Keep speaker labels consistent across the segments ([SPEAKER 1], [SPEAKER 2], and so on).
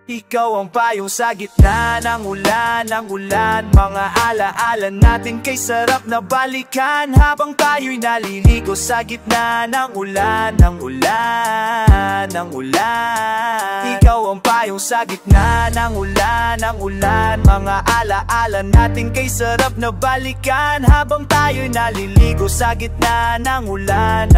[SPEAKER 1] Ikaw ang payong sa gitna ng ulan, mga alaala natin kay sarap na balikan. Habang tayo'y naliligo sa gitna ng ulan, Ikaw ang payong sa gitna ng ulan, mga alaala natin kay sarap na balikan. Habang tayo'y naliligo sa gitna ng ulan,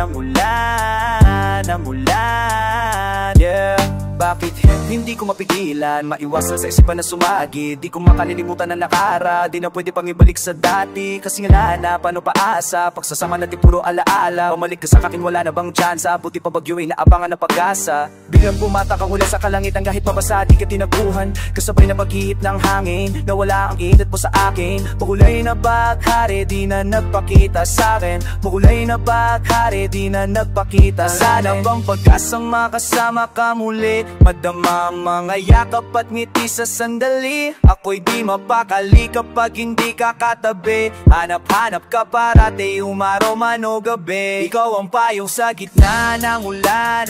[SPEAKER 1] yeah. Bakit hindi ko mapigilan, maiwasan sa isipan na sumagi. Di ko makalilimutan na nakara, di na pwede pang ibalik sa dati. Kasi nga na paano paasa, pagsasama natin puro alaala. Umalik ka sa akin, wala na bang tsansa, buti pa bagyo ay naabangan na pag-asa. Biglang pumatak ang huli sa kalangitan kahit pabasa, di ka tinaguhan. Kasabay na paghihip ng hangin, nawala ang init mo sa akin. Makulay na baghari, di na nagpakita sa'kin. Makulay na baghari, di na nagpakita sa'kin. Sana bang pag-asang makasama ka muli, madama mga yakap at ngiti sa sandali. Ako'y di mapakali kapag hindi ka katabi. Hanap-hanap ka parati, umaraw man o gabi. Ikaw ang payong sa gitna ng ulan,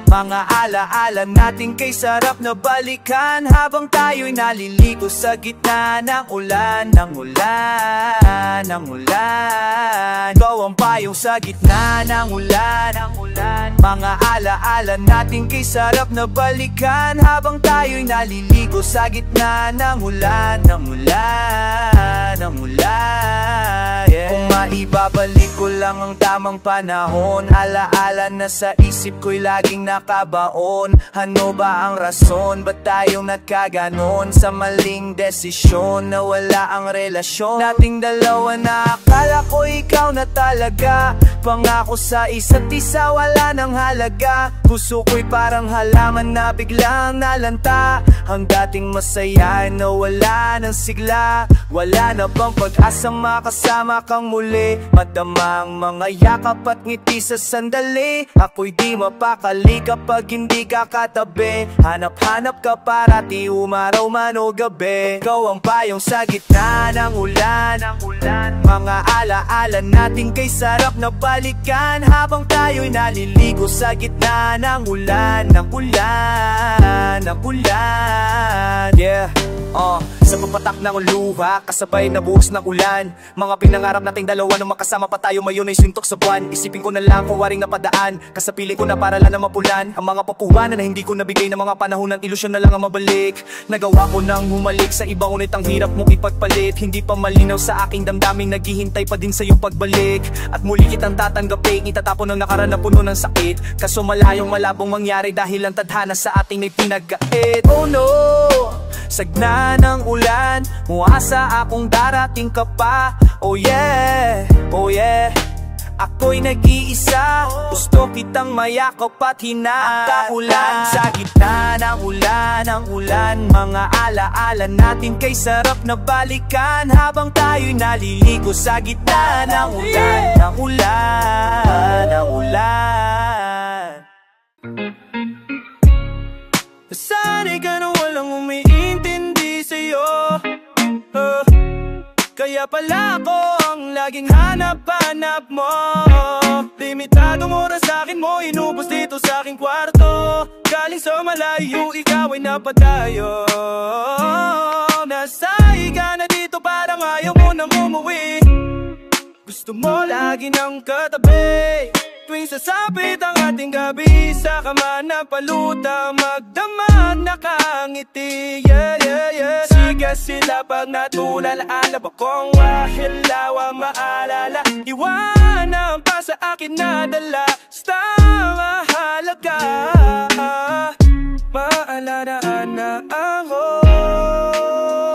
[SPEAKER 1] mga alaala natin kay sarap na balikan. Habang tayo'y naliligo sa gitna ng ulan, Ikaw ang payong sa gitna ng ulan, mga alaala natin kay sarap na balikan. Habang tayo'y naliligo sa gitna ng ulan, yeah. Kung maibabalik ko lang ang tamang panahon, alaala na sa isip ko'y laging nakabaon. Ano ba ang rason, ba't tayong nagkaganon? Sa maling desisyon, nawala ang relasyon nating dalawa na akala ko ikaw na talaga. Pangako sa isa't isa, wala nang halaga. Puso ko'y parang halaman na biglang nalanta. Ang dating masaya na wala ng sigla. Wala na bang pag-asang makasama kang muli? Madamang mga yakap at ngiti sa sandali. Ako'y di mapakali kapag hindi ka katabi. Hanap-hanap ka parati, umaraw man o gabi. Ikaw ang payong sa gitna ng ulan, mga alaala natin kay sarap na balikan. Habang tayo'y naliligo sa gitna ng ulan, yeah. Sa papatak ng luha, kasabay na buhos ng ulan. Mga pinangarap nating dalawa nung makasama pa tayo, mayon ay sintok sa buwan. Isipin ko na lang kung waring napadaan, kasapiling ko na para lang na mapulan. Ang mga papuwanan na hindi ko nabigay ng mga panahon ng ilusyon na lang ang mabalik. Nagawa ko nang humalik sa iba, ngunit ang hirap mong ipagpalit. Hindi pa malinaw sa aking damdaming, naghihintay pa din sa iyong pagbalik. At muli kitang tatanggapin, itatapon ang nakaraan na puno ng sakit. Kaso malayong malabong mangyari dahil ang tadhana sa ating may pinag-ait. Oh no! Sagna ng ulan, muasa akong darating ka pa. Oh yeah, ako'y nag-iisa, gusto kitang mayakap at hinakaulan. Sa gitna ng ulan, mga alaala natin kay sarap na balikan. Habang tayo'y naliligo sa gitna ng ulan. Sana'y ka na walang umiintindi sa'yo, kaya pala ako ang laging hanap-hanap mo. Limitadong oras sa'kin mo inubos dito sa aking kwarto. Galing sa malayo, ikaw ay napadayo. Nasa higa na dito, parang ayaw mo nang umuwi. Gusto mo lagi ng katabi, tuwing sasapit ang ating gabi. Sa kama na paluta, magdamag nakangiti, yeah. Siga sila pag natulala, alam akong wahilawa maalala. Iwanan pa sa akin na dala, basta mahalaga. Maalalaan na ako,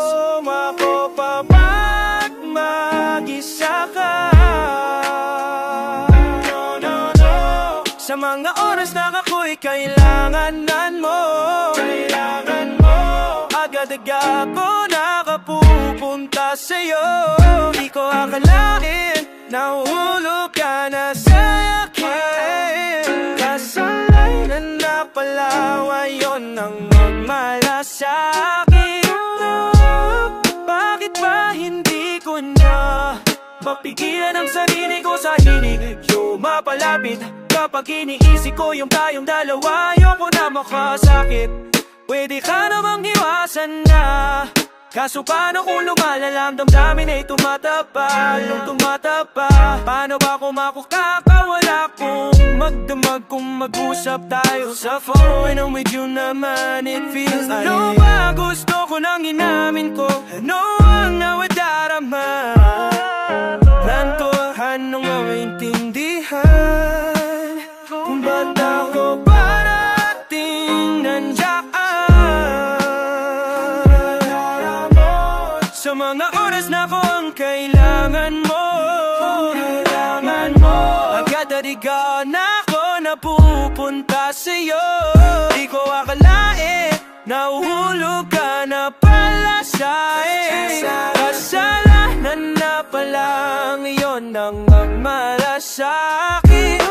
[SPEAKER 1] sumako pa ba't mag-isa ka? Sa mga oras na ako'y kailanganan mo, agad-agad ako nakapupunta sa'yo. Di ko akalain, nahulog ka na sa akin. Kasalanan na pala, ngayon ang magmala sa'kin. Bakit ba hindi ko na mapigilan ang sarili ko sa hinig? Mapalapit kapag iniisip ko yung tayong dalawa. Ayoko na makasakit, Pwede ka namang iwasan na. Kaso paano kung lumalala ang damdamin ay tumatapa? Nung tumatapa, paano ba kung makakawala kung magdamag kung mag-usap tayo sa phone? When I'm with you naman it feels like ano ba gusto ko nang inamin ko? Ano ang nawadarama? Plantuhan nung maintindihan kung ba't ako parating nandiyan sa mga oras na ko ang kailangan mo. Agad-arigaw na ako napupunta sa'yo. Di ko akalain nahuhulog ka na pala sa'kin. Kasalanan na palang iyon ang magmalasakit.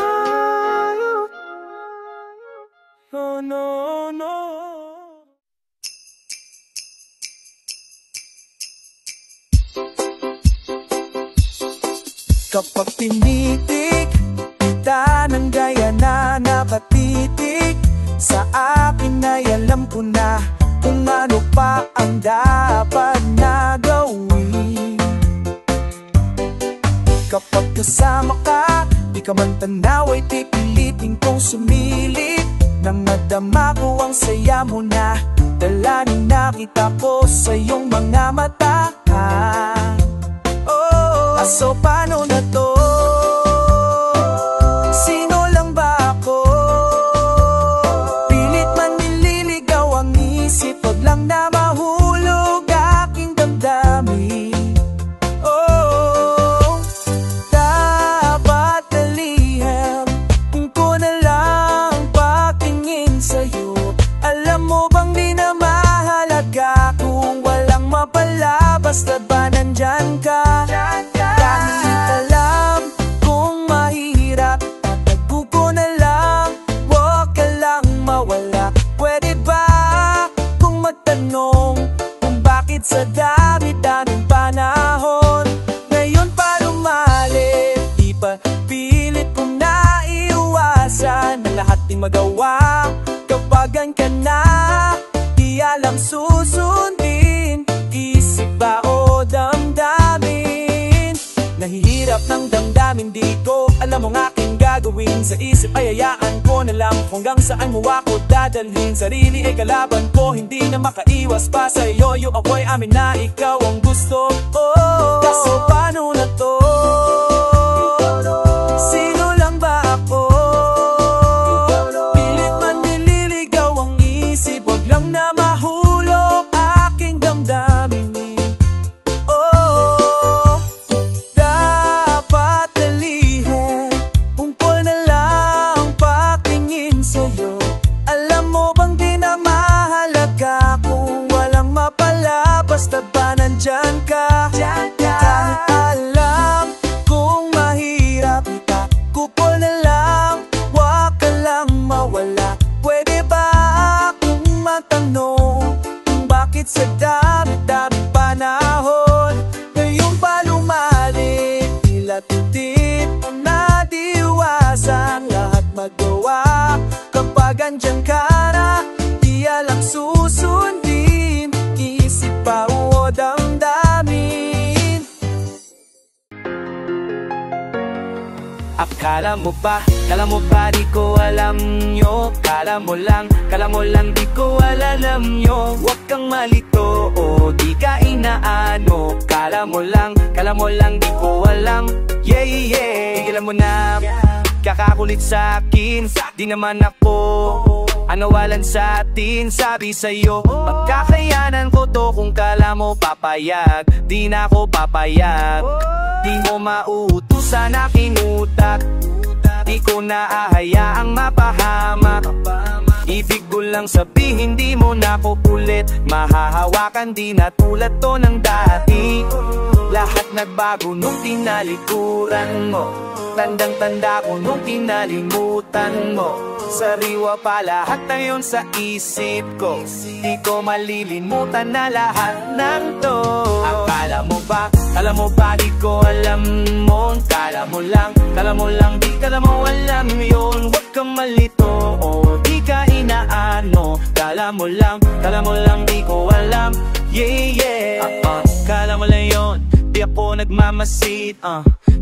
[SPEAKER 1] Oh no, no. Kapag tinitik kita ng gaya na nakatitik sa akin ay alam ko na kung ano pa ang dapat na gawin. Kapag kasama ka, di ka man tanaw ay pipilitin kong sumilip. Nang madama ko ang saya mo na, dalanin na kita ko sa iyong mga mata. So paano na to? Sino lang ba ako? Pilit man nililigaw ang isip, wag lang na mahulog aking damdamin. Dapat naliham kung ko na lang patingin sa'yo. Alam mo bang di na mahalaga kung walang mapala, basta ba nandyan ka? Sa dami-daming panahon, ngayon pa lumalit, di pa pilit kong naiiwasan ang lahat ng magawa. Kapag an ka na, di alam susundin, isip ba o damdamin? Nahihirap ng damdamin, di ko alam ang aking gagawin. Sa isip ay hayaan ko na lang hanggang saan mo ako dadalhin. Sarili ay kalaban ko, hindi na makaiwas pa sa'yo. Yung ako'y amin na ikaw ang gusto. Kaso paano na to? Sino lang ba ako? Pilit man nililigaw ang isip, wag lang na mahulog aking damdamin. Dapat nalihan kung ko na lang patingin sa'yo. Alam mo bang di na mahalaga kung walang mapala, basta ba nandyan ka? Kahit alam kung mahirap ka, kupol na lang, wag ka lang mawala. Pwede ba akong matanong kung bakit sa dami-dami panahon, ngayon pa lumalit, tila titit na diiwasan lahat magawa. Kapag andyan ka na, di alam susundin, isip pa o damdamin. Akala mo ba di ko alam nyo? Kala mo lang di ko alam nyo. Huwag kang malito o di ka inaano. Kala mo lang di ko alam. Yeah, yeah, tigilan mo na kakakulit sa'kin, di naman ako anawalan sa atin. Sabi sa'yo, pagkakayanan ko to kung kala mo papayag, di na ako papayag. Di mo mauutusan aking utak, di ko naahayaang mapahamak. Ibig ko lang sabihin, di mo na ko ulit mahahawakan, di na tulad to ng dati. Lahat nagbago nung tinalikuran mo, tandang-tanda ko nung tinalimutan mo. Sariwa pa lahat na yun sa isip ko, di ko malilimutan na lahat ng to. Akala mo ba di ko alam mo? Kala mo lang di ka mo alam yun. Huwag kang malito o di ka inaano. Kala mo lang di ko alam. Yeah, yeah. Kala mo lang yun, di ako nagmamasid.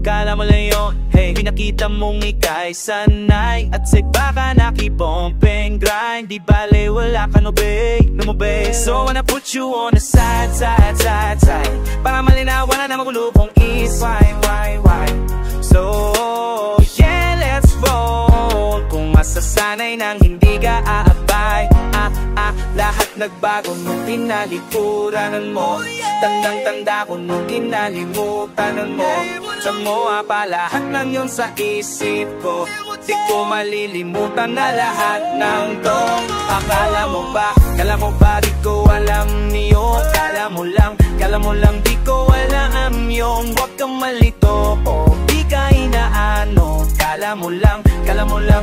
[SPEAKER 1] Kala mo lang yun, hey, pinakita mong ika'y sanay. At sig baka nakipompeng grind. Di bale wala ka nobay. So wanna put you on the side. Para malinawan na magulo kung is why. So yeah, let's roll. Kung masasanay nang hindi ka aabay. Lahat nagbago nung pinalikuran mo. Tandang-tanda ko nung kinalimutan mo. Sa moa pa lahat ng yun sa isip ko. Di ko malilimutan na lahat ng to. Akala mo ba di ko alam niyo. Kala mo lang di ko alam yun. Huwag kang malito o di ka inaano. Kala mo lang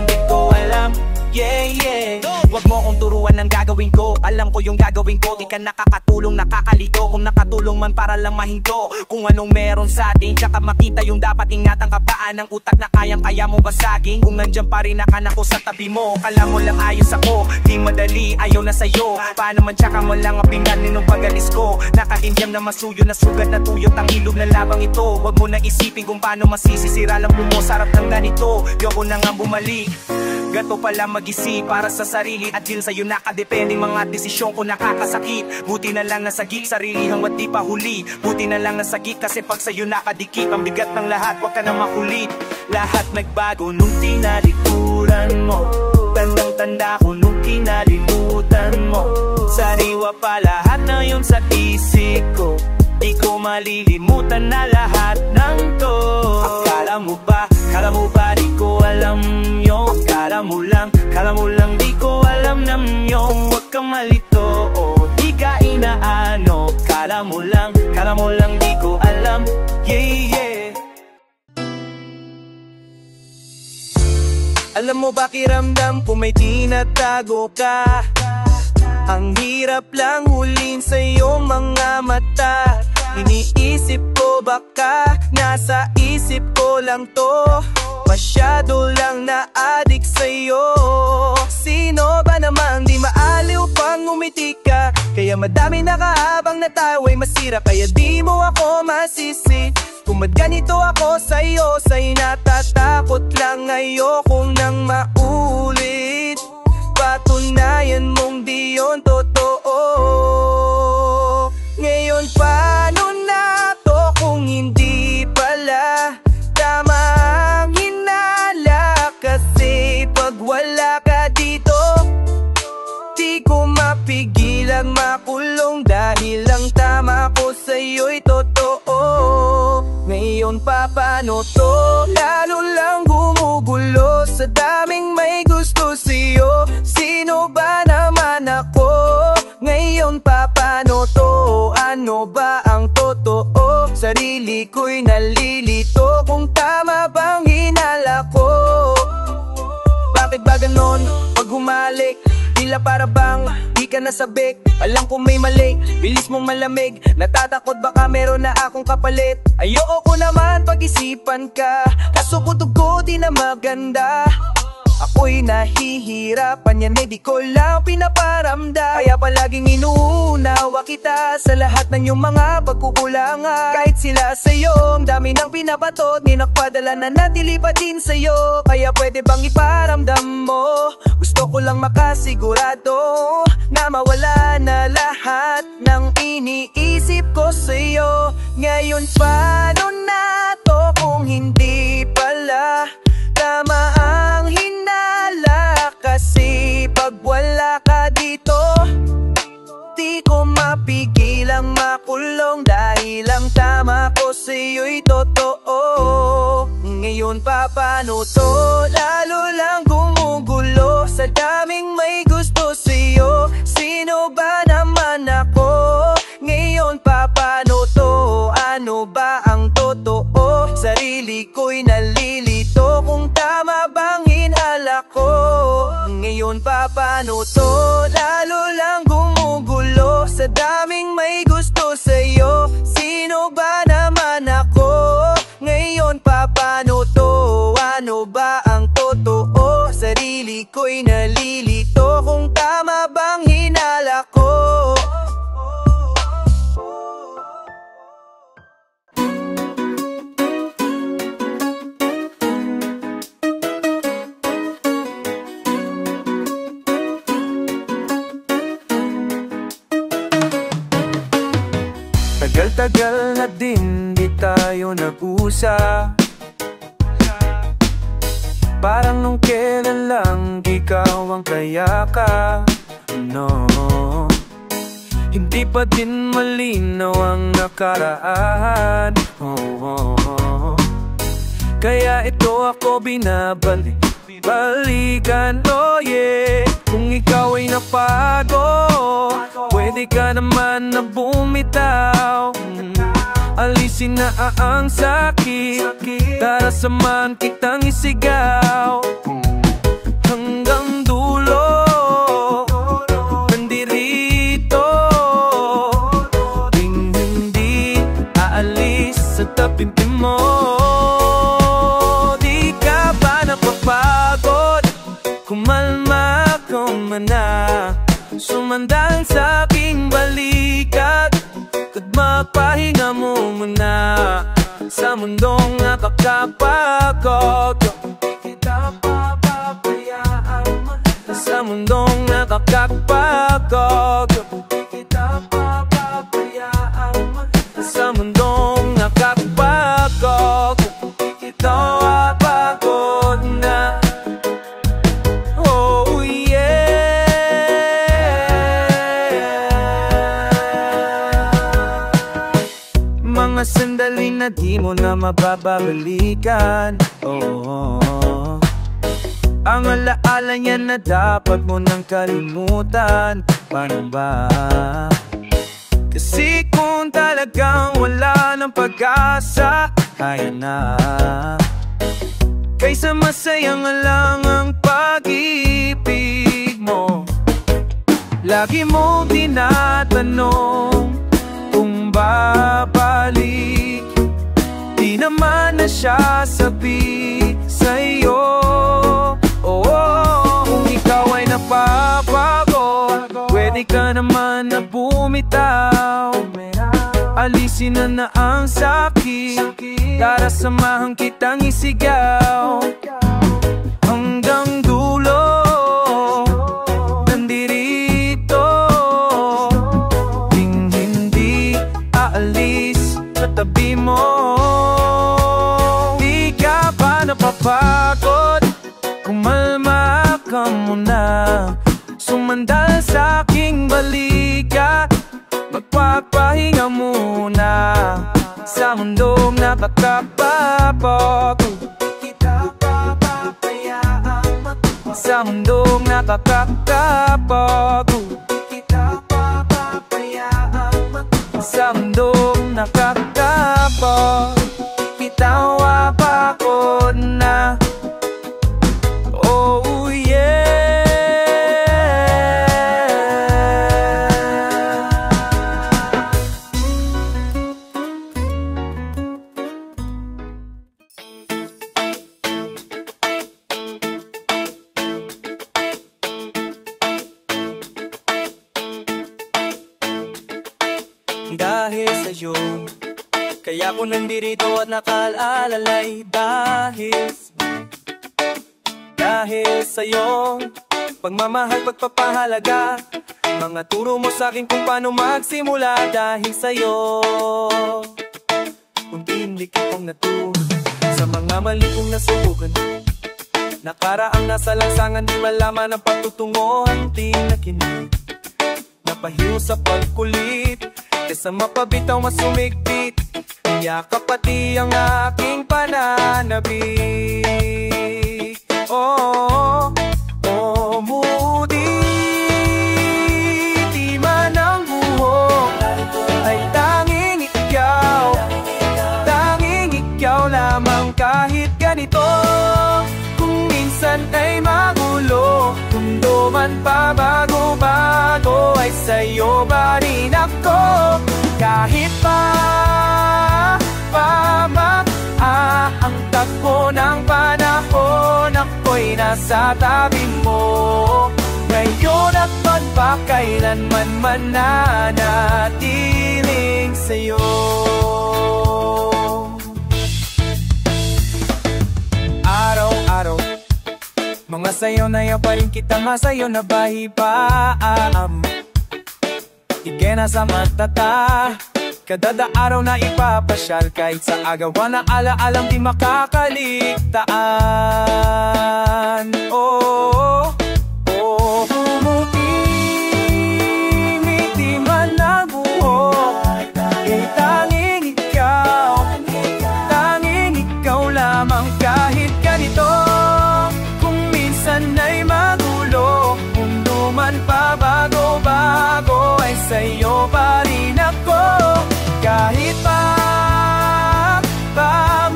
[SPEAKER 1] di ko alam. Yeah, yeah. Huwag mo kong turuan ng gagawin ko. Alam ko yung gagawin ko. Di ka nakakatulong, nakakalito. Kung nakatulong man para lang mahinto kung anong meron sa atin. Tsaka makita yung dapat ingatan ka paan ng utak na kayang-kaya mo basagin. Kung nandyan pa rin ako sa tabi mo. Kala mo lang ayos ako, di madali, ayaw na sa'yo. Paano man tsaka mo lang ang pinganin nung pagalis ko. Nakakindyam na masuyo na sugat na tuyot ang ilog na labang ito. Huwag mo na isipin kung paano masisisira lang mo. Sarap ng ganito, yoko na nga bumalik. Gato pala mag-isip para sa sarili at din sa'yo nakadepende mga desisyon ko nakakasakit. Buti na lang nasagik sarili hanggat di pa huli. Buti na lang nasagik kasi pag sa'yo nakadikit ang bigat ng lahat, wag ka na makulit. Lahat nagbago nung tinalikuran mo. Tandang-tanda ko nung kinalimutan mo. Sariwa pa lahat na yun sa isip ko. Di ko malilimutan na lahat ng to. Akala mo ba di ko alam yun. Kala mo lang di ko alam nam yun. Huwag kang malito o di ka inaano. Kala mo lang di ko alam. Yeah, yeah. Alam mo ba kiramdam kung may tinatago ka? Ang hirap lang hulin sa iyong mga mata. Iniisip ko baka nasa isip ko lang to. Masyado lang na-addict sa'yo. Sino ba naman di maaliw pang umiti ka? Kaya madami nakahabang na tawa'y masira. Kaya di mo ako masisi kung ganito ako sa'yo. Sa'y natatakot lang ayokong nang maulit. Patunayan mong di yun totoo. Ngayon paano na to kung hindi pala tama ang hinala? Kasi pag wala ka dito, di ko mapigilang makulong. Dahil ang tama ko sa'yo'y totoo. Ngayon pa paano to? Lalo lang gumugulo sa daming may gusto sa'yo. Sino ba naman ako? Ngayon pa paano to? Ano ba ang totoo? Sarili ko'y nalilito kung tama bang hinala ko. Bakit ba ganon? Pag humalik, tila para bang di ka nasabik. Alam ko may mali, bilis mong malamig. Natatakot baka meron na akong kapalit. Ayoko ko naman pag-isipan ka. Kaso kutog ko di na maganda. Ako'y nahihirapan yan, di ko lang pinaparamdam. Kaya palaging inuunawa kita sa lahat ng iyong mga pagkukulangan. Kahit sila sa'yo, ang dami ng pinapatot, di nagpadala na natili pa din sa'yo. Kaya pwede bang iparamdam mo? Gusto ko lang makasigurado na mawala na lahat ng iniisip ko sa'yo. Ngayon paano na to kung hindi pala tama ang hinala? Kasi pag wala ka dito, di ko mapigilang makulong. Dahil ang tama ko sa'yo'y totoo. Ngayon pa paano to? Lalo lang gumugulo sa daming may gusto sa'yo. Sino ba naman ako? Ngayon pa paano to? Ano ba ang totoo? Sarili ko'y nalilito kung tama bang hinala ko. Ngayon pa paano to? Lalo lang gumugulo sa daming may gusto sa'yo. Sino ba naman ako? Ngayon pa paano to? Ano ba ang totoo? Sarili ko'y ako'y nalilito kung tama bang hinala ko. Tagal-tagal na din di tayo nag-usap, parang nung kailan lang ikaw ang kayakap. No, hindi pa din malinaw ang nakaraan. Kaya ito ako binabalik-balikan. Oh yeah, kung ikaw ay napagod, pwede ka naman na bumitaw. Alisin na ang sakit, tara samahan kitang isigaw. Hanggang dulo, nandirito, hindi aalis sa tabi mo. Di ka ba napapagod? Kumalma ka na, sumandal sa aking balikat, at magpahinga mo muna sa mundong nakakapagod. Kita papapayaan sa mundong nakakapagod. Kita papapayaan sa mundong nakakapagod. Ito apagod na. Oh yeah. Mga sandali na di mo na mababalikan. Ang alaala niya na dapat mo nang kalimutan. Paano ba? Kasi kung talagang wala ng pag-asa, kaya na. Kaysa masayang lang ang pag-ibig mo. Lagi mong tinatanong kung babalik, di naman na siya sabi sa'yo. Kung ikaw ay napapagod, pwede ka naman na bumitaw. Alisin na ang sakit, tara samahan kitang isigaw. Hanggang dulo, nandirito, hindi aalis sa tabi mo. Di ka ba napapagod? Kumalma ka muna, sumandal sa aking balikat, magpapahinga muna sa mundong nakakapagod. Kita papapayaan sa mundong nakakapagod. Kita papapayaan sa mundong nakakapagod. Kita apagod na. Oh yeah. Dahil sa'yo, kaya ko nandirito at nakaalalay. Dahil sa'yo, pagmamahal, pagpapahalaga, mga turo mo sa'kin kung paano magsimula. Dahil sa'yo, unti-unti kitang naturo sa mga mali kong nasubukan. Nakaraang nasa lansangan, di malaman ang pagtutunguhan. Di nakinig, napahiyo sa pagkulit, kaysa mapabitaw masumigpit. Yakap pati ang aking pananabik. Moody, di man ang buhok ay tanging ikaw lamang. Kahit ganito, kung minsan ay magulo, mundo man pabago-bago, ay sa'yo pa rin ako. Kahit ang takbo ng panahon, ako'y nasa tabi mo. Ngayon at magpakailanman mananatiling sa'yo. Araw-araw mga sayo na yaw pa rin kita, masayo na bahipaam. Igena sa matata, kadada araw na ipapasyal. Kahit sa agawan na alaalang di makakaligtaan. Oh, oh, umiti man ang buhok, tanging ikaw lamang. Kahit ganito kung minsan ay magulo, mundo man pabago-bago, ay sa'yo pa rin ako. Kahit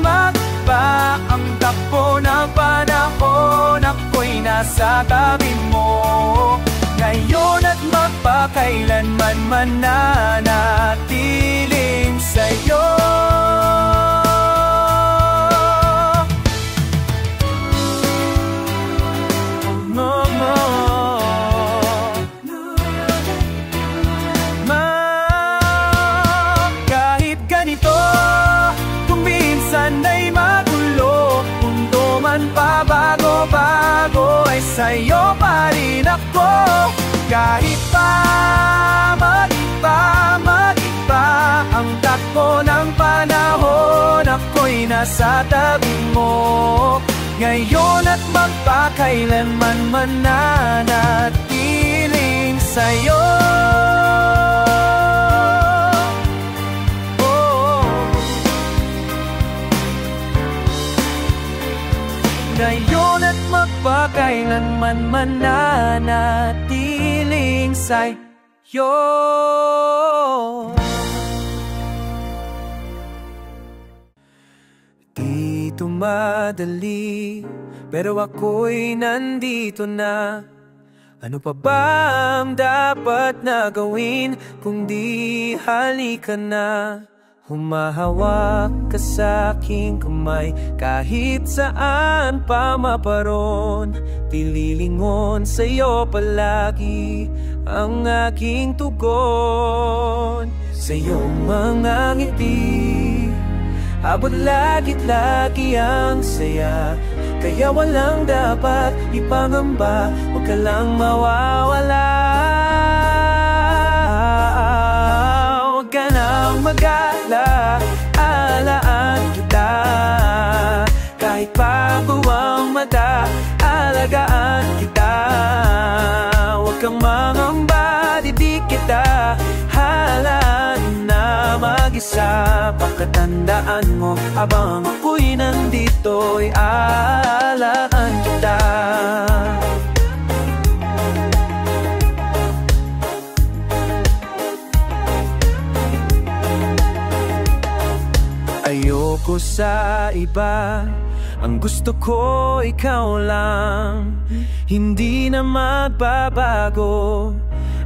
[SPEAKER 1] magpa ang takbo ng panahon, ako'y nasa tabi mo. Ngayon at magpakailanman mananatiling sa'yo. Pabago-bago, ay sa'yo pa rin ako. Kahit pa mag-iba ang takbo ng panahon, ako'y nasa tabi mo. Ngayon at magpakailanman mananatiling sa'yo. Ngayon at magpakailanman mananatiling sa'yo. Di madali, pero ako'y nandito na. Ano pa ba ang dapat na gawin kung di halika na? Humahawak ka sa aking kamay, kahit saan pa maparoon. Pililingon sa'yo palagi ang aking tugon. Sa iyong mga ngiti, abot lagit-lagi ang saya. Kaya walang dapat ipangamba, huwag ka lang mawawala. Huwag ka nang mag-alala, alaan kita. Kahit bago ang mata, alagaan kita. Huwag kang mangamba, di kita halaan na mag-isa. Pagkatandaan mo, habang ako'y nandito'y alaan kita. Ayoko sa iba, ang gusto ko ikaw lang. Hindi na magbabago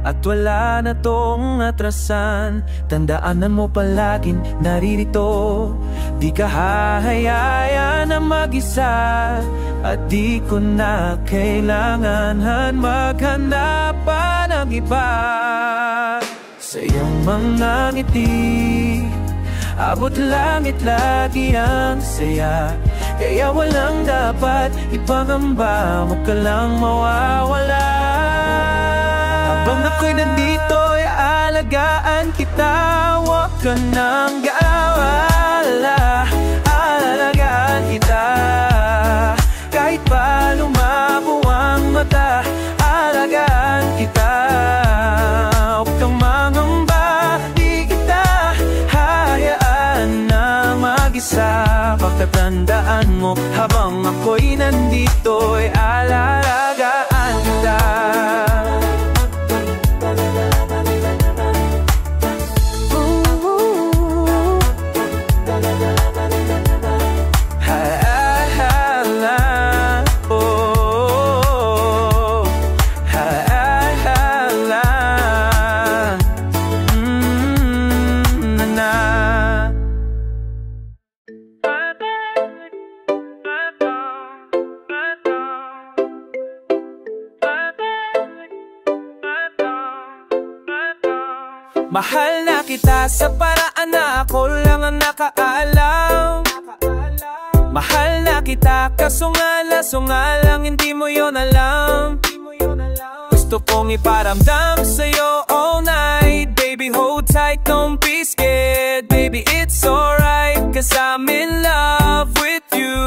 [SPEAKER 1] at wala na tong atrasan. Tandaanan mo palaging naririto, di ka hahayaan na mag-isa. At di ko na kailangan maghanap pa ng iba. Sa iyong mga ngiti, abot langit lagi ang saya. Kaya walang dapat ipangamba, huwag ka lang mawawala. Habang ako'y nandito ay alagaan kita. Huwag ka nang gawala, alagaan kita. Kahit pa lumabo ang mata, alagaan kita. Huwag kang mangamba, di kita hayaan na mag-isa. Pagkatandaan mo, habang ako'y nandito ay alagaan kita. Mahal na kita sa paraan na ako lang ang nakaalam. Mahal na kita kaso nga lang hindi mo yon alam. Gusto kong iparamdam sa'yo all night. Baby hold tight, don't be scared. Baby it's alright, cause I'm in love with you.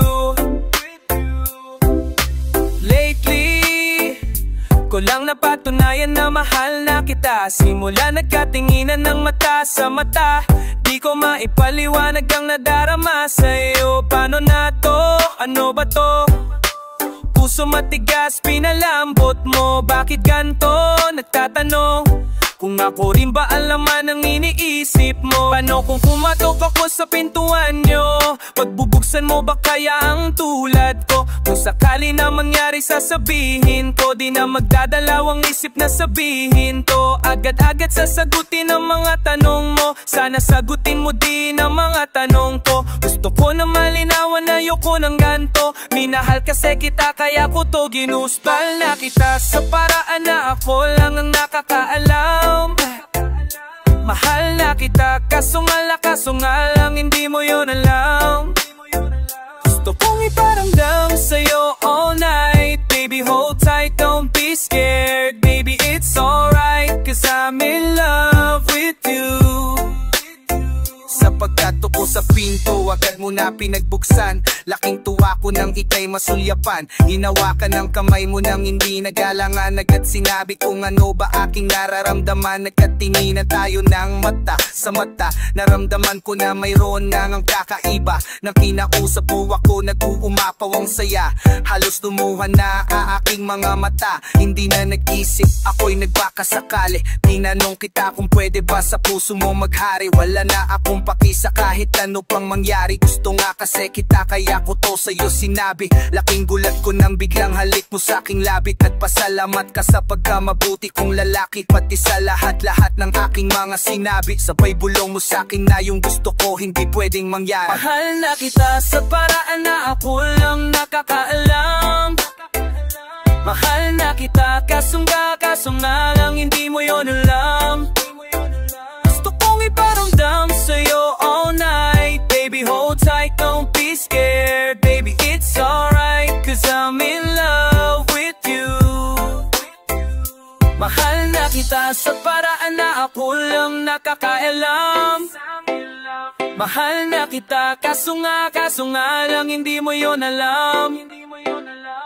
[SPEAKER 1] Lately ko lang napatunayan na mahal na kita. Simula nagkatinginan ng mata sa mata, di ko maipaliwanag ang nadarama sa'yo. Paano na to? Ano ba to? Puso matigas, pinalambot mo. Bakit ganto? Nagtatanong kung ako rin ba ang laman ang iniisip mo. Paano kung kumatok ako sa pintuan nyo? Pagbubuksan mo ba kaya ang tulad ko? Kung sakali na mangyari sasabihin ko, di na magdadalawang isip na sabihin to. Agad-agad sasagutin ang mga tanong mo. Sana sagutin mo din ang mga tanong ko. Gusto ko na malinawan na ayoko ng ganto. Minahal kasi kita kaya ko to ginuspal na kita sa paraan na ako lang ang nakakaalam. Mahal na kita kaso nga lang hindi mo yon alam. Gusto kong iparamdam sa'yo all night. Baby hold tight, don't be scared. Baby it's alright, cause I'm in love with you. Sa pagkatuko sa pinto, agad mo na pinagbuksan. Laking tuwa ko nang ika'y masulyapan. Hinawakan ng kamay mo nang hindi nagalangan. Agad sinabi kung ano ba aking nararamdaman. Nagkatinginan tayo ng mata sa mata. Naramdaman ko na mayroon nga ang kakaiba. Nang kinausap mo ako, nag-uumapaw ang saya. Halos lumuhan na aking mga mata. Hindi na nag-isip, ako'y nagbakasakali. Tinanong kita kung pwede ba sa puso mo maghari. Wala na akong pakisa kahit ano pang mangyari. Gusto nga kasi kita kaya ko to sa'yo sinabi. Laking gulat ko nang biglang halik mo sa aking labit. Nagpasalamat ka sa pagkamabuti kong lalaki. Pati sa lahat-lahat ng aking mga sinabi. Sabay bulong mo sa akin na yung gusto ko hindi pwedeng mangyari. Mahal na kita sa paraan na ako lang nakakaalam. Mahal na kita kaso nga lang hindi mo yon alam. Gusto kong iparamdam sa'yo all night. Baby hold tight, don't be scared. Baby it's alright, cause I'm in love with you. Mahal na kita sa paraan na ako lang nakakaalam. Mahal na kita kaso nga lang hindi mo yon alam.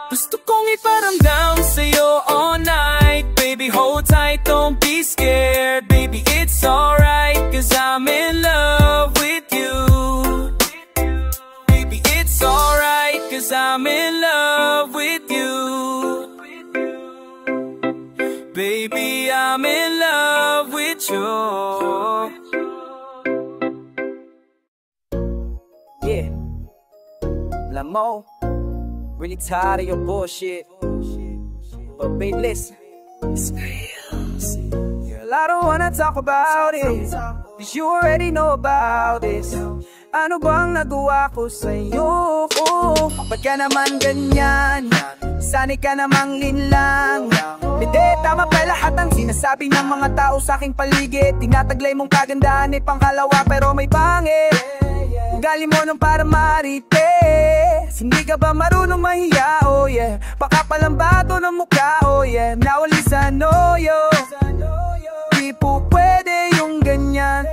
[SPEAKER 1] Gusto kong iparamdam sa'yo all night. Baby hold tight, don't be scared. Baby it's alright, cause I'm in love with you. Baby it's alright, cause I'm in love with you. Baby I'm in love with you. Yeah, Lamo, really tired of your bullshit. But babe, listen, it's real. Girl, I don't wanna talk about it, cause you already know about this. Ano bang nagawa ko sa'yo? Ba't ka naman ganyan? Sanay ka namang linlang. Hindi, tama pa lahat ang sinasabi ng mga tao sa aking paligid. Tinataglay mong kagandahan ay pangkalawa pero may pangit. Ugali mo nung para marites. Hindi ka ba marunong mahiya, oh yeah. Baka palambato ng mukha, oh yeah. Nawali sa noyo. Di po pwede yung ganyan.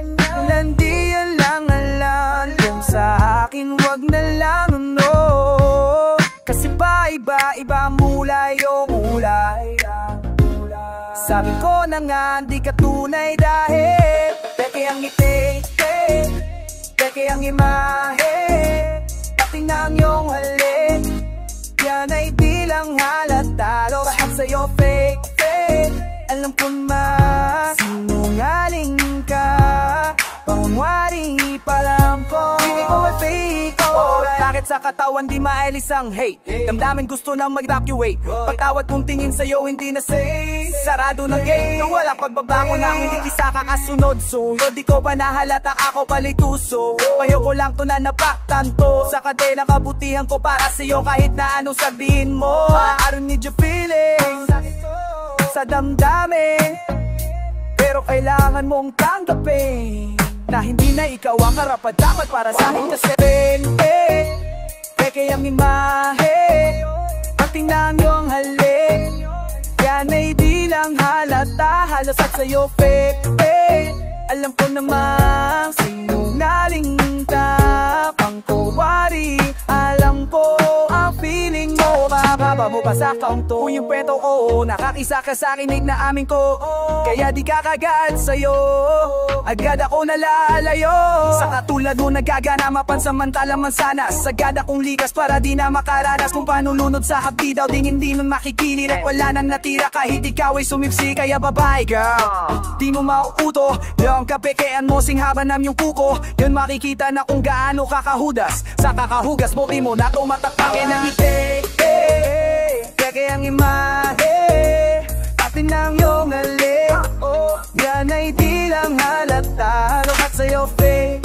[SPEAKER 1] Hindi yan lang alam. Kung sa akin wag na lang, no. Kasi pa iba-iba mulay, oh mulay. Sabi ko na nga, di ka tunay dahil peke ang ngiti, peke ang imahe, pati na ang iyong halik. Yan ay di lang halata, lahat sa'yo fake. Alam ko naman, sinungaling ka, pangwari pa lang po. Hindi ko ay fake, bakit sa katawan di maalis ang hate? Damdamin gusto nang mag-evacuate. Pagtawad kong tingin sa'yo hindi na safe. Sarado ng gate, wala pagbabago nang hindi isa kakasunod. So, di ko pa nahalata ako palituso. Payo ko lang to na napaktan to. Sa kadena kabutihan ko para sa'yo kahit na anong sabihin mo. I don't need your feelings sa damdamin, pero Pero kailangan mong tanggapin na hindi na ikaw ang karapat-dapat para sa akin. Kasi peke ang imahe, pati na ang iyong halik, yan ay di lang halata. Halos at sa'yo fake, alam ko namang sinungaling ka, pang kuwari. Alam ko ang feeling mo, mababa mo pa sa taong to. Kung yung peto ko, nakakisa ka sa kinig na amin ko, kaya di kakagaan sa'yo, agad ako nalalayo. Sa katulad mo nagagana, mapansamantala man sana, sagad akong likas para di na makaranas kung paano lunod sa hapdi daw. Ding hindi nun makikilir at wala nang natira kahit ikaw ay sumipsi. Kaya babae girl, di mo mauuto, yung kapekean mo singhaban ng yung kuko. Yun makikita na kung gaano kakahudas, sa kakahugas mo di mo na tumatakpakin ang ngiti. Peke ang imahe, pati ng iyong halik, yan ay di lang halata. Halos at sa'yo fake,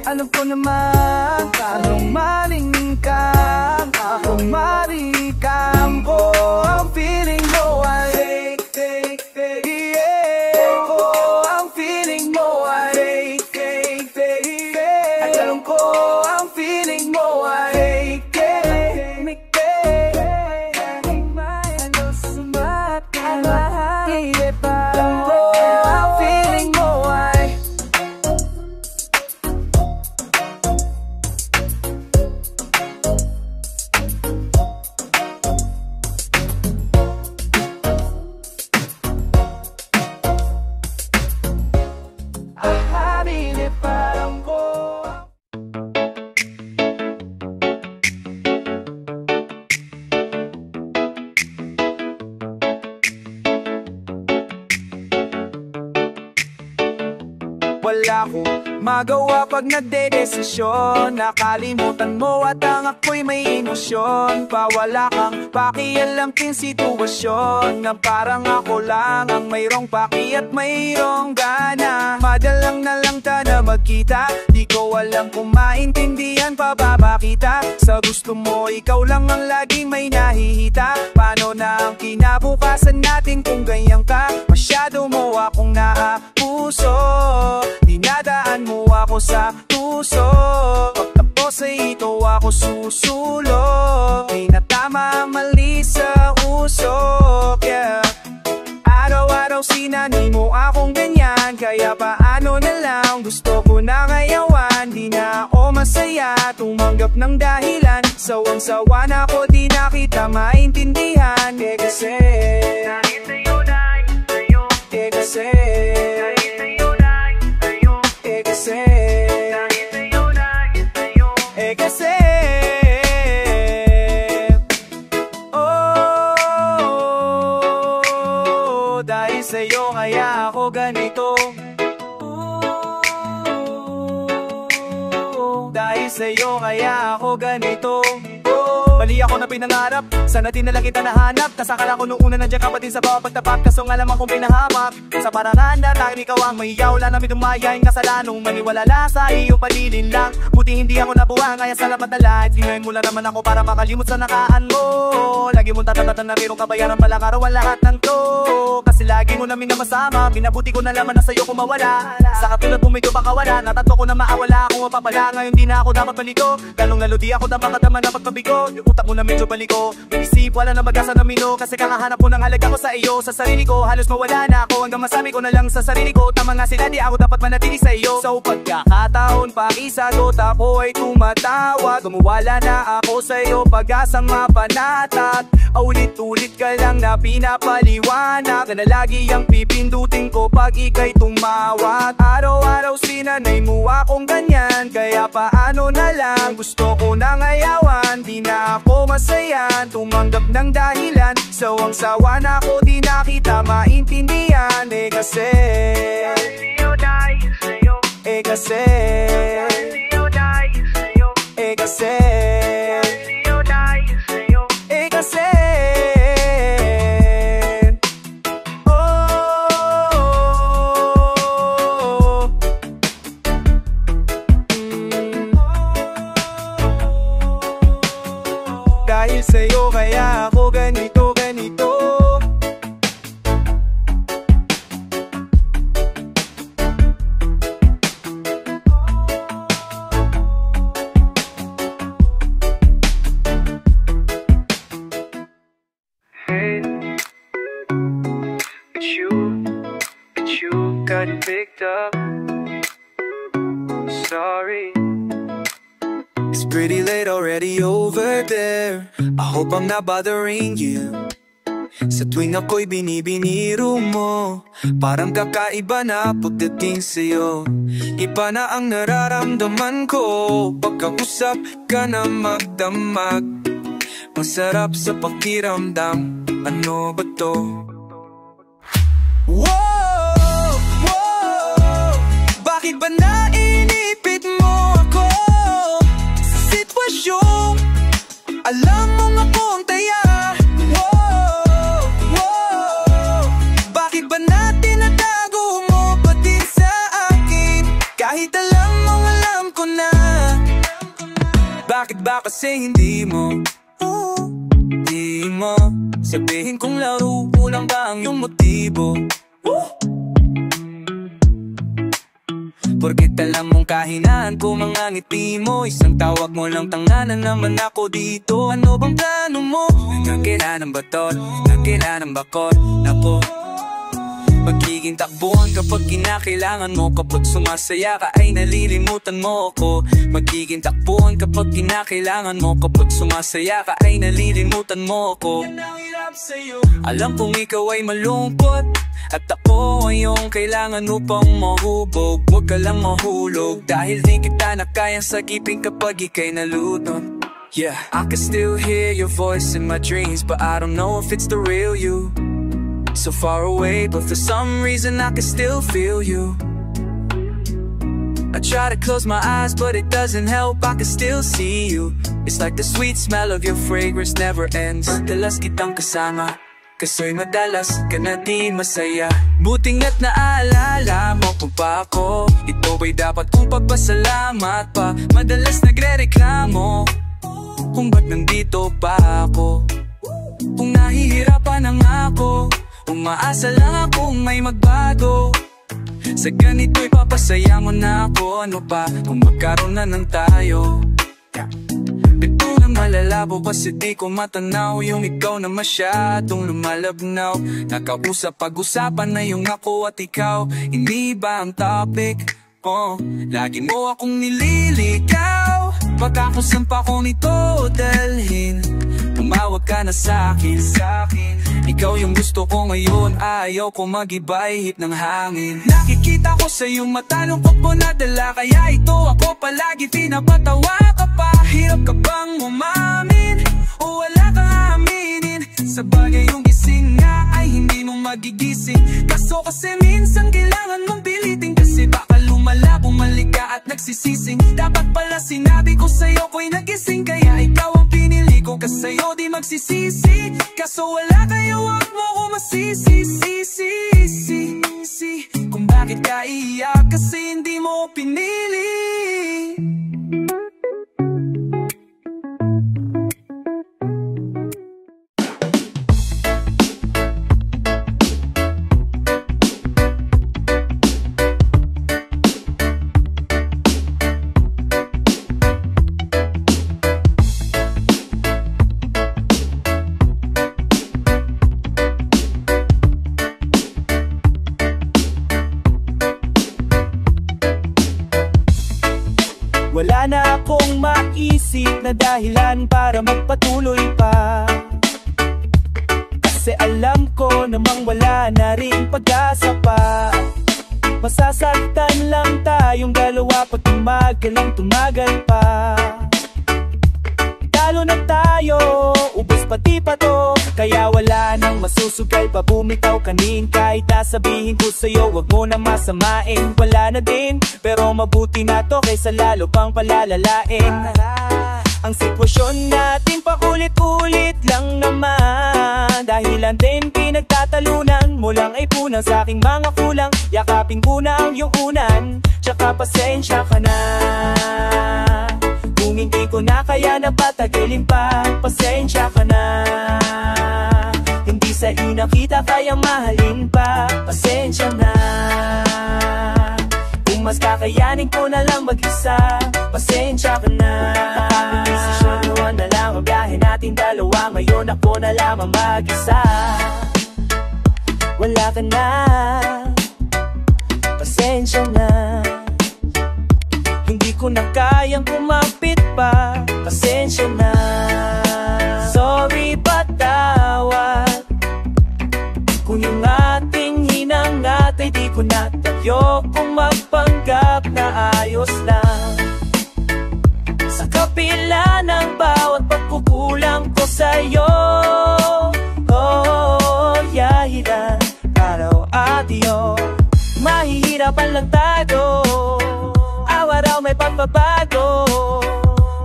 [SPEAKER 1] alam ko naman anong maling ka, akong marikam ko. Ang feeling mo ay fake, yeah. Ang feeling mo ay fake, at alam ko ang feeling mo ay wala ko magawa pag nagdedesisyon. Nakalimutan mo at ang ako'y may emosyon. Pawala kang pakialam ting sitwasyon, na parang ako lang ang mayroong paki at mayroong gana. Madalang na lang na magkita, di ko alam kung maintindihan pa ba kita. Sa gusto mo ikaw lang ang laging may nahihita. Paano na ang kinabukasan natin kung ganyan ka? Masyado mo akong naapuso, dinadaan mo ako sa puso. Pagtapos ay ito ako susulo, may natama mali sa usok, yeah. Araw-araw sinani mo akong ganyan, kaya paano na lang gusto ko na ngayawan. Di na ako masaya, tumanggap ng dahilan, sawang-sawa na ako, di na kita maintindihan. Kasi dahil sa'yo, dahil sa'yo, kasi kasi dahil sa'yo, dahil sa'yo, kasi dahil sa'yo kaya ako ganito. Dahil sa'yo kaya ako ganito. Mali ako na pinangarap, sana din nalang kita nahanap. Kasakala ko nung una nandiyan ka pa din sa bawat pagtapak, kaso nga lamang kong pinahamak. Sa parangan na tanging ikaw ang mahiyaw, wala namin dumaya yung kasalanong maniwala lang sa iyo palilin lang. Buti hindi ako nabuwang, kaya salamat na lahat. Tingnan mo lang naman ako para makalimot sa nakaan mo. Lagi mong tatatatan na mayroong kabayaran palang arawan lahat ng to. Kasi lagi mo namin na masama, binabuti ko na laman na sa'yo kung mawala. Sa katulad mo medyo baka wala, natato ko na maawala akong mapapala. Ngayon di na ako dapat baligo, lalong lalo di ako dapat na pagpabigo. Utak mo na medyo baliko, mag-isip wala na mag-asa na mino. Kasi kakahanap ko ng halaga ko sa iyo. Sa sarili ko halos mawala na ako, hanggang masabi ko na lang sa sarili ko, tama nga sila, di ako dapat manatili sa iyo. So pagkakataon pakisagot, ako ay tumatawag. Gumawala na ako sa iyo, pag-asang mapanatat. Ulit-ulit ka lang na pinapaliwanag, na lagi ang pipindutin ko pag ika'y tumawat. Araw-araw sinanay mo akong ganyan, kaya paano na lang gusto ko na ngayawan. Di na ako masaya, tumanggap ng dahilan, sawang-sawa na ako, di na kita maintindihan. Kasi dahil sa'yo, kasi dahil sa'yo, kasi dahil sa'yo, kasi dahil sa'yo kaya ako ganito, ganito. nobody picked up. Sorry. It's pretty late already over there. I hope I'm not bothering you. Sa tuwing ako'y binibiniro mo, parang kakaiba na pagdating sa'yo. Iba na ang nararamdaman ko pagkausap ka na magdamag. Masarap sa pakiramdam, ano ba to? Wow, wow, bakit ba nainipit mo ako sa sitwasyon? Alam mong ako ang taya. Bakit ba natin natago mo pa din sa akin? Kahit alam mong alam ko na. Bakit ba kasi hindi mo sabihin kung laro mo lang ba ang iyong motibo? Porkit alam mong kahinaan ko mga ngiti mo, isang tawag mo lang tanganan naman ako dito. Ano bang plano mo? Nagkailangan ba to? Nagkailangan ba ko? Nako, magiging takbuhan kapag kinakailangan mo. Kapag sumasaya ka ay nalilimutan mo ako. Magiging takbuhan kapag kinakailangan mo. Kapag sumasaya ka ay nalilimutan mo ako. Alam kong ikaw ay malungkot at ako ay iyong kailangan upang mahubog. Huwag ka lang mahulog dahil di kita na kayang sagipin kapag ika'y nalunod. Yeah, I can still hear your voice in my dreams, but I don't know if it's the real you. So far away, but for some reason I can still feel you. I try to close my eyes, but it doesn't help, I can still see you. It's like the sweet smell of your fragrance never ends. Madalas kitang kasama, kaso'y madalas ka na di masaya. Buting at naaalala mo pa ako. Ito ba'y dapat kong pagpasalamat pa? Madalas nagre-reklamo kung ba't nandito pa ako. Kung nahihirapan ang ako, umaasa lang akong may magbago. Sa ganito'y papasaya mo na ako. Ano pa kung magkaroon na ng tayo? Ito na malalabo kasi di ko matanaw yung ikaw na masyadong lumalabnaw. Nakausap pag-usapan na yung ako at ikaw. Hindi ba ang topic? Lagi mo akong nililigaw. Baka kung saan pa ko nito dalhin, tumawag ka na sa'kin. Ikaw yung gusto ko ngayon, ayaw ko mag-iba ihip ng hangin. Nakikita ko sa iyong mata nung kapwa nadala, kaya ito ako palagi pinapatawa ka pa. Hirap ka bang umamin o wala kang aminin? Sa bagay yung gising nga ay hindi mo magigising. Kaso kasi minsan kailangan mong pilitin, kasi baka lumala, bumalik ka at nagsisising. Dapat pala sinabi ko sa'yo ko'y nagising, kaya ikaw ang pinili ko, kasi sa'yo di magsisisi. Kaso wala kayo, wag mo ko masisisi. Kung bakit ka iiyak kasi hindi mo pinili.
[SPEAKER 2] Wala na akong maisip na dahilan para magpatuloy pa, kasi alam ko namang wala na ring pag-asa pa. Masasaktan lang tayong dalawa pag tumagal pa. Talo na tayo, ubos pati pa to, kaya wala nang masusugal pa bumitaw kanin. Kahit sabihin ko sa'yo wag mo na masamain, wala na din, pero mabuti na to kaysa lalo pang palalalain. Ang sitwasyon natin paulit-ulit lang naman, dahilan din pinagtatalunan mo lang ay punang sa aking mga kulang. Yakapin ko na ang iyong unan, tsaka pasensya ka na. Kung hindi ko na kaya na patagalin pa, pasensya ka na. Hindi sa ina kita kaya mahalin pa, pasensya na. Kung mas kakayanin ko na lang mag-isa, pasensya ka na. Nakapag-desisyon naman na lang ang biyahe natin dalawa, ngayon ako na lamang mag-isa. Wala ka na, pasensya na. Hindi ko na kayang kumapit pa, pasensya na. Sorry, patawad kung yung ating hinangat ay di ko natayo. Kung magpanggap na ayos lang, sa kapila ng bawat pagkukulang ko sa'yo. Oh, yahida, araw at iyo, mahihirapan lang tayo. Araw-araw may pagbabago,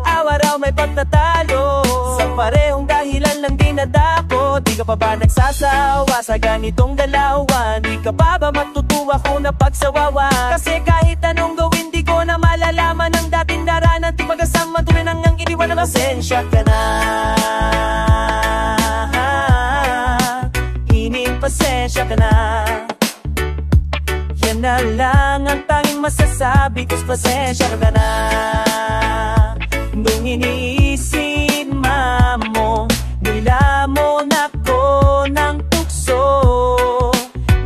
[SPEAKER 2] araw-araw may pagtatalo. Sa parehong dahilan lang dinadako. Di ka pa ba nagsasawa sa ganitong dalawa? Di ka pa ba matutuwa kung napagsawawa? Kasi kahit anong gawin di ko na malalaman ang dating daranan. Di magkasama tuloy nang ang iniwan na pasensya ka na. Ining pasensya ka na. Yan na lang ang tanging masasabi ko's pasensya ka na. Nung iniisip mo, nilamon ako ng tukso.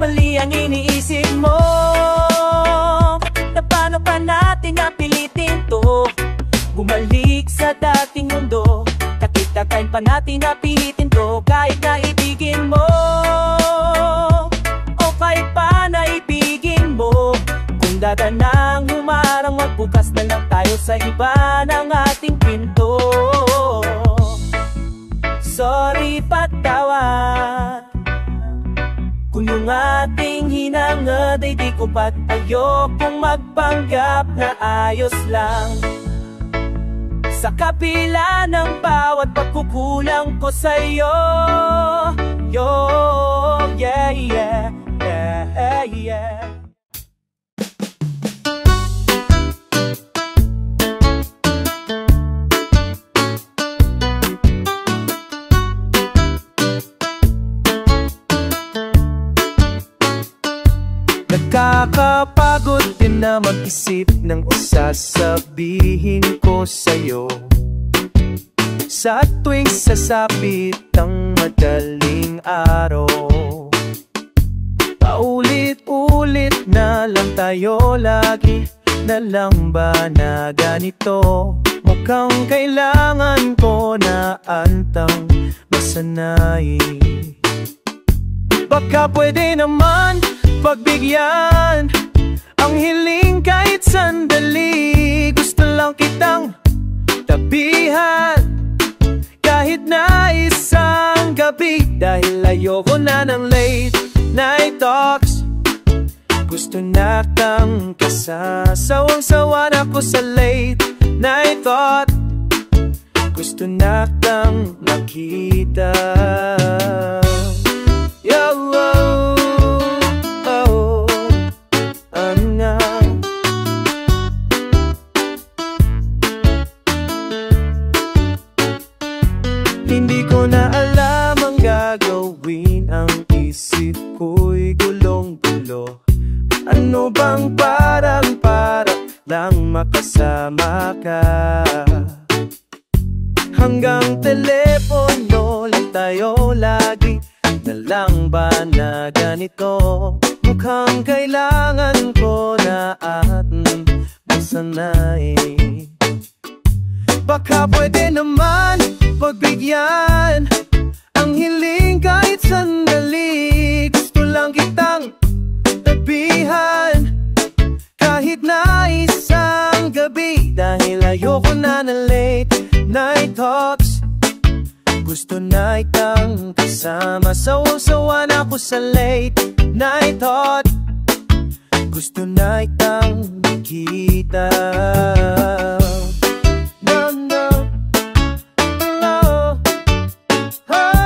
[SPEAKER 2] Mali ang iniisip mo, na paano pa natin napilitin to? Bumalik sa dating mundo, takit-takain pa natin napilitin to. Kahit na ibigin mo, o kahit pa na ibigin mo, kung dadanang humarang magbukas na lang tayo sa iba ng ating pinto. Sorry, patawad kung yung ating hinangad ay di ko patayo. Kung magpanggap na ayos lang, sa kapila ng bawat pagkukulang ko sa'yo. Yo, yeah, yeah, yeah, yeah.
[SPEAKER 1] Nakakapagod din na mag-isip ng sasabihin ko sa'yo. Sa tuwing sasapit ang madaling araw, paulit-ulit na lang tayo, lagi na lang ba na ganito? Mukhang kailangan ko na antang masanay. Baka pwede naman pagbigyan ang hiling kahit sandali. Gusto lang kitang tabihan kahit na isang gabi. Dahil ayoko na ng late night talks, gusto na kang kasasawang-sawa na ko sa late night thought. Gusto na kang makita. Yo, oh, oh, ano? Hindi ko na alam ang gagawin, ang isip ko'y gulong-gulo. Ano bang parang para lang makasama ka? Hanggang telepono lang tayo, lagi na lang ba na ganito? Mukhang kailangan ko na at masanay. Baka pwede naman pagbigyan ang hiling kahit sandali. Gusto lang kitang tabihan kahit na isang gabi. Dahil ayoko na ng late night talks, gusto na itang kasama. Sawa-sawa na ako sa late night thought, gusto na itang makita. No, no, no, oh, oh.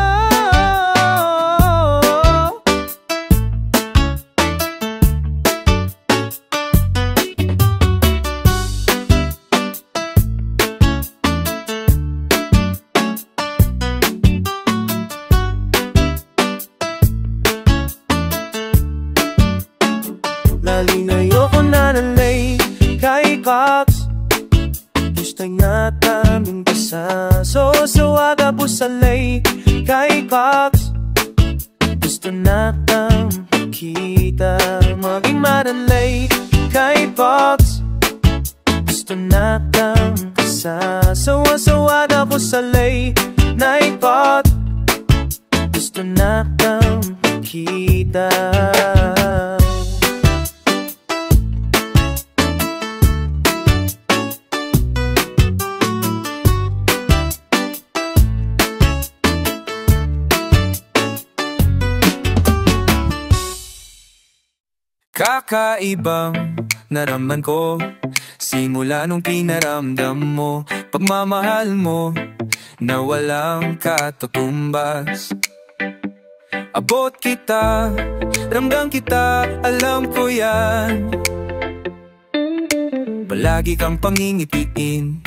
[SPEAKER 1] Laling ayoko na ng late kay Cox, gusto nga taming basa. So-suwaga po sa late kay Cox, gusto na tam makita. Maging maran late kita.
[SPEAKER 2] Kakaibang naramdaman ko simula nung pinaramdam mo pagmamahal mo na walang katutumbas. Abot kita, ramdam kita, alam ko yan. Palagi kang pangingitiin,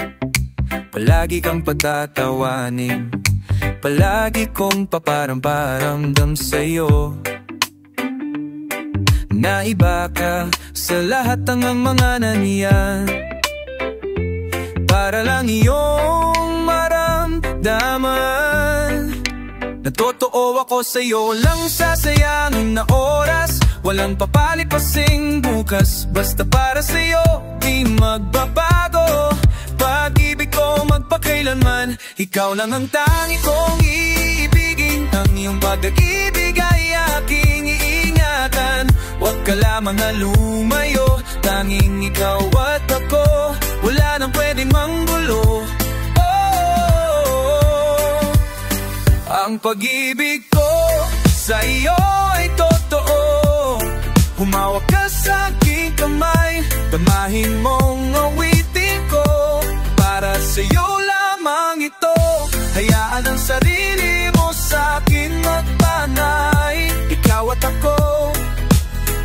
[SPEAKER 2] palagi kang patatawanin, palagi kong paparamdam sa'yo na iba ka sa lahat ng mga naniyan. Para lang iyong maramdaman na totoo ako sa'yo, lang sasayangin na oras, walang papalit pasing bukas. Basta para sa'yo, di magbabago pag-ibig ko magpakailanman. Ikaw lang ang tangi kong iibigin, ang iyong pag-ibig ay aking iingatan. Huwag ka lamang na lumayo, tanging ikaw at ako, wala nang pwedeng manggulo. Oh, ang pag-ibig ko sa iyo ay totoo. Humawak ka sa aking kamay, damahin mong awitin ko. Para sa iyo lamang ito, hayaan ang sarili mo sa akin magpanay. Ikaw at ako,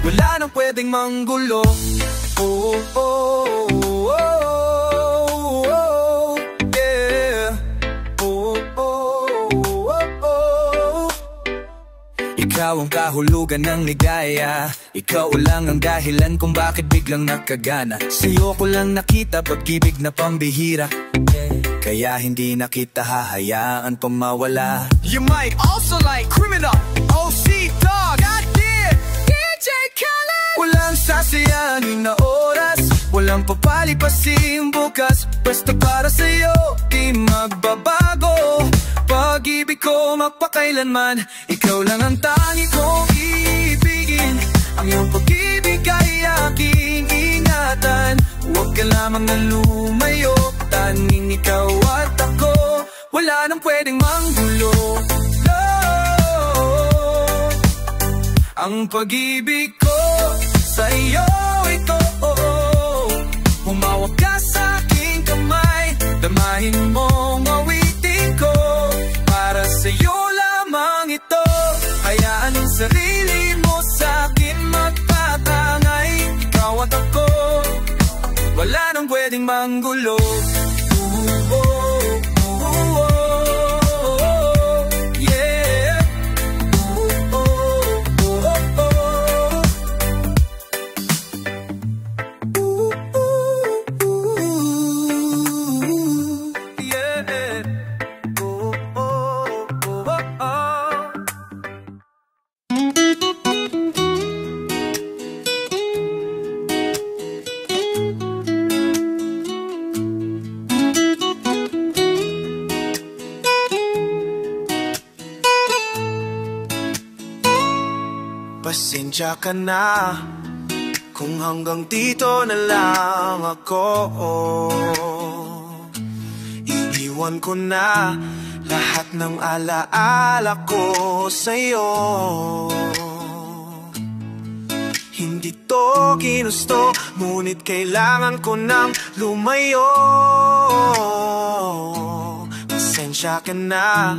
[SPEAKER 2] wala nang pwedeng manggulo. Oh, oh, oh, oh, oh, yeah. Oh, oh, oh, oh. Ikaw ang kahulugan ng ligaya, ikaw lang ang dahilan kung bakit biglang nakagana. Sa'yo ko lang nakita pag-ibig na pambihira, kaya hindi na kita hahayaan pang mawala. You might also like Criminal, OC Dog, I did DJ Khaled. Walang sasayangin na oras, walang papalipasing bukas. Basta para sa'yo, di magbabago pag-ibig ko magpakailanman. Ikaw lang ang tangi kong iibigin, ang iyong pag-ibig ay aking ingatan. Huwag ka lamang na lumayo, tanging ikaw at ako, wala nang pwedeng manggulo. Oh, ang pag-ibig ko sa iyo ay totoo. Humawak ka sa aking kamay, damahin mong awitin ko. Para sa iyo lamang ito, hayaan ang sarili mo sa akin magpatangay. Ikaw at ako, wala nang pwedeng manggulo.
[SPEAKER 1] Pasensya ka na kung hanggang dito na lang ako. Iiwan ko na lahat ng alaala ko sa'yo. Hindi to ginusto, ngunit kailangan ko nang lumayo. Pasensya ka na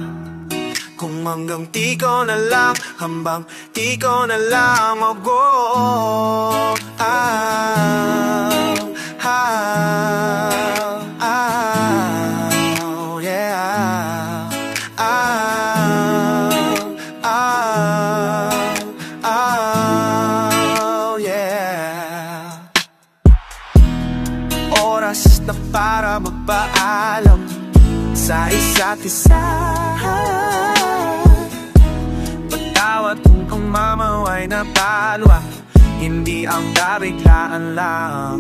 [SPEAKER 1] kung hanggang di ko na lang, hambang di ko na lang mag-go. Yeah. Yeah. Oras na para magpaalam sa isa't isa. Pagtawad kung mamaway na palwa, hindi ang nabiglaan lang.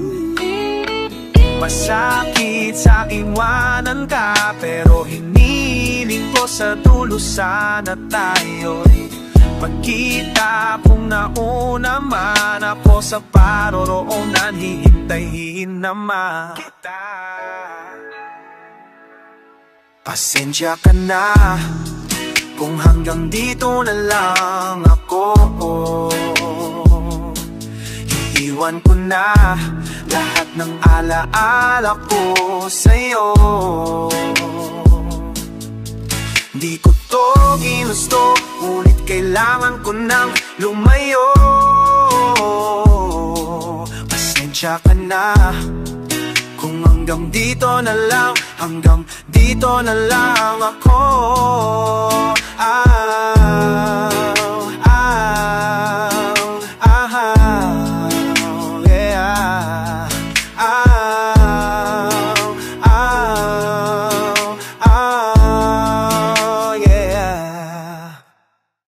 [SPEAKER 1] Masakit sa iwanan ka, pero hiniling ko sa dulo sana tayo'y Pagkita kung nauna man ako sa paroroonan, hihintayin naman kita. Pasensya ka na kung hanggang dito na lang ako. Iiwan ko na lahat ng alaala ko sa'yo. Di ko to ginusto, ngunit kailangan ko nang lumayo. Pasensya ka na kung hanggang dito na lang, hanggang dito na lang ako.